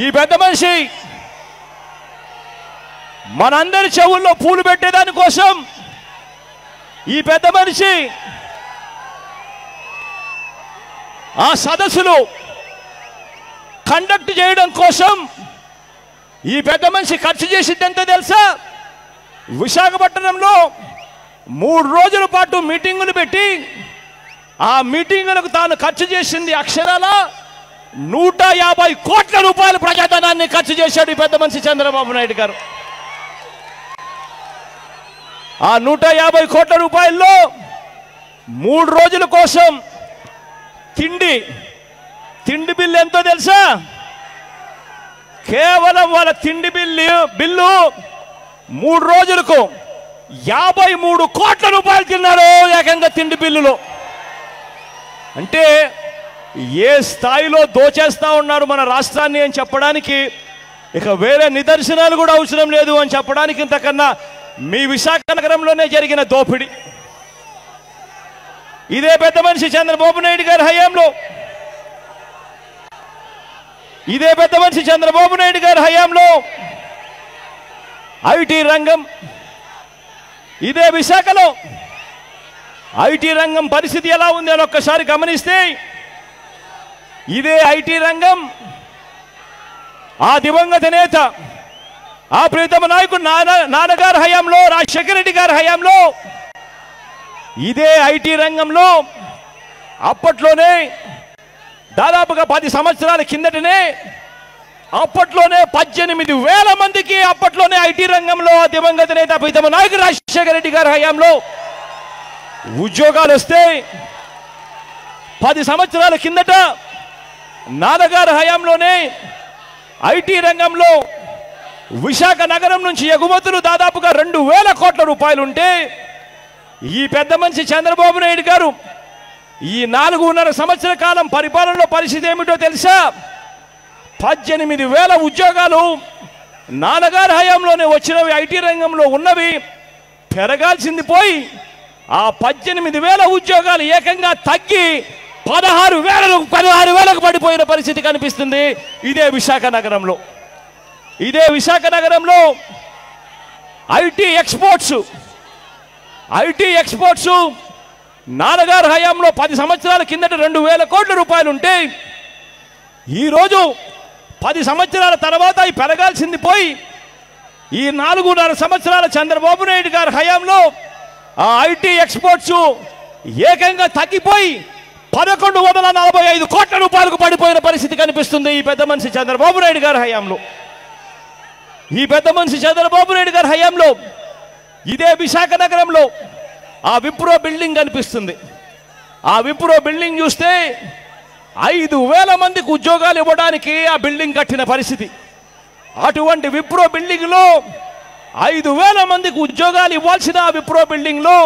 ఈ పెద్ద మనిషి మనందరి చెవుల్లో పూలు పెట్టేదాని కోసం ఈ పెద్ద మనిషి ఆ సదస్సులు కండక్ట్ చేయడం కోసం ఈ పెద్ద మనిషి ఖర్చు చేసింది ఎంత తెలుసా? విశాఖపట్నంలో 3 రోజుల పాటు మీటింగులు పెట్టి ఆ మీటింగులకు తాను ఖర్చు చేసింది అక్షరాల 150 కోట్ల రూపాయల ప్రజాధనాన్ని ఖర్చు చేశాడు ఈ పెద్ద మనిషి చంద్రబాబు నాయుడు గారు. ఆ 150 కోట్ల రూపాయల్లో 3 రోజుల కోసం తిండి బిల్లు ఎంతో తెలుసా? కేవలం వాళ్ళ తిండి బిల్లు 3 రోజులకు 53 కోట్ల రూపాయలు తిన్నారు ఏకంగా తిండి బిల్లులో. అంటే ఏ స్థాయిలో దోచేస్తా ఉన్నారు మన రాష్ట్రాన్ని అని చెప్పడానికి ఇక వేరే నిదర్శనాలు కూడా అవసరం లేదు అని చెప్పడానికి ఇంతకన్నా మీ విశాఖ నగరంలోనే జరిగిన దోపిడీ. ఇదే పెద్ద మనిషి చంద్రబాబు నాయుడు గారి హయాంలో ఐటీ రంగం, ఇదే విశాఖలో ఐటీ రంగం పరిస్థితి ఎలా ఉంది అని ఒక్కసారి గమనిస్తే ఇదే ఐటీ రంగం ఆ దివంగత నేత ఆ ప్రీతమ నాయకుడు నాన్నగారి హయాంలో, రాజశేఖర రెడ్డి గారి హయాంలో ఇదే ఐటీ రంగంలో అప్పట్లోనే దాదాపుగా 10 సంవత్సరాల కిందటనే అప్పట్లోనే 18,000 మందికి అప్పట్లోనే ఐటీ రంగంలో దివంగత నేత ప్రీతమ నాయకుడు రాజశేఖర రెడ్డి గారి హయాంలో ఉద్యోగాలు వస్తే 10 సంవత్సరాల కిందట నాన్నగారి హయాంలోనే ఐటీ రంగంలో విశాఖ నగరం నుంచి ఎగుమతులు దాదాపుగా 2,000 కోట్ల రూపాయలు ఉంటే ఈ పెద్ద మనిషి చంద్రబాబు నాయుడు గారు ఈ 4.5 సంవత్సర కాలం పరిపాలనలో పరిస్థితి ఏమిటో తెలుసా? 18,000 ఉద్యోగాలు నాన్నగారి హయాంలోనే వచ్చినవి, ఐటీ రంగంలో ఉన్నవి పెరగాల్సింది పోయి ఆ 18,000 ఉద్యోగాలు ఏకంగా తగ్గి 16,000కు పడిపోయిన పరిస్థితి కనిపిస్తుంది ఇదే విశాఖ నగరంలో. ఐటీ ఎక్స్పోర్ట్స్ నాన్నగారి హయాంలో 10 సంవత్సరాల కిందట 2,000 కోట్ల రూపాయలు ఉంటే ఈరోజు 10 సంవత్సరాల తర్వాత అవి పెరగాల్సింది పోయి ఈ 4.5 సంవత్సరాల చంద్రబాబు నాయుడు గారి హయాంలో ఆ ఐటీ ఎక్స్పోర్ట్స్ ఏకంగా తగ్గిపోయి 1,145 కోట్ల రూపాయలకు పడిపోయిన పరిస్థితి కనిపిస్తుంది ఈ పెద్ద మనిషి చంద్రబాబు నాయుడు గారి హయాంలో. ఇదే విశాఖ నగరంలో ఆ విప్రో బిల్డింగ్ కనిపిస్తుంది. ఆ విప్రో బిల్డింగ్ చూస్తే 5,000 మందికి ఉద్యోగాలు ఇవ్వడానికి ఆ బిల్డింగ్ కట్టిన పరిస్థితి. అటువంటి విప్రో బిల్డింగ్లో 5,000 మందికి ఉద్యోగాలు ఇవ్వాల్సిన ఆ విప్రో బిల్డింగ్లో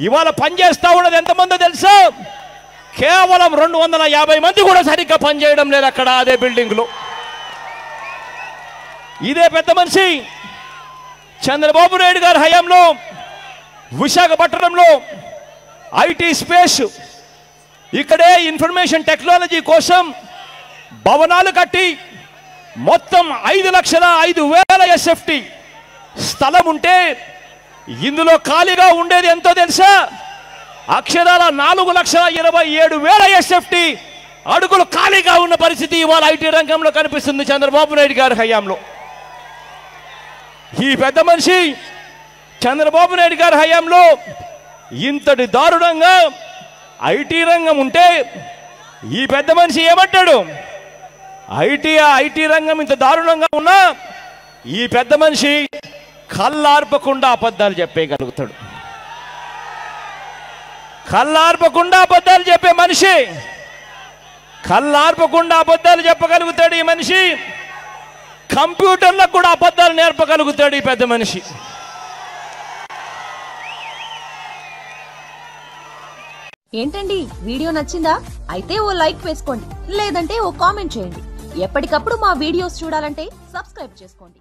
ఇవాళ పనిచేస్తా ఉన్నది ఎంతమందో తెలుసా? కేవలం 250 మంది కూడా సరిగ్గా పనిచేయడం లేదు అక్కడ అదే బిల్డింగ్లో. ఇదే పెద్ద మనిషి చంద్రబాబు నాయుడు గారి హయాంలో విశాఖపట్నంలో ఐటీ స్పేస్, ఇక్కడే ఇన్ఫర్మేషన్ టెక్నాలజీ కోసం భవనాలు కట్టి మొత్తం 5,05,000 SFT స్థలం ఉంటే ఇందులో ఖాళీగా ఉండేది ఎంతో తెలుసా? అక్షరాల 4,27,000 SFT అడుగులు ఖాళీగా ఉన్న పరిస్థితి ఇవాళ ఐటీ రంగంలో కనిపిస్తుంది చంద్రబాబు నాయుడు గారి హయాంలో. ఈ పెద్ద మనిషి చంద్రబాబు నాయుడు గారి హయాంలో ఇంతటి దారుణంగా ఐటీ రంగం ఉంటే ఈ పెద్ద మనిషి ఏమంటాడు? ఐటీ రంగం ఇంత దారుణంగా ఉన్నా ఈ పెద్ద మనిషి కళ్ళార్పకుండా అబద్ధాలు చెప్పేయగలుగుతాడు. కళ్ళార్పకుండా అబద్ధాలు చెప్పే మనిషి, కళ్ళార్పకుండా అబద్ధాలు చెప్పగలుగుతాడు ఈ మనిషి. కంప్యూటర్లకు కూడా అబద్ధాలు నేర్పగలుగుతాడు ఈ పెద్ద మనిషి. ఏంటండి వీడియో నచ్చిందా? అయితే ఓ లైక్ వేసుకోండి, లేదంటే ఓ కామెంట్ చేయండి. ఎప్పటికప్పుడు మా వీడియోస్ చూడాలంటే సబ్స్క్రైబ్ చేసుకోండి.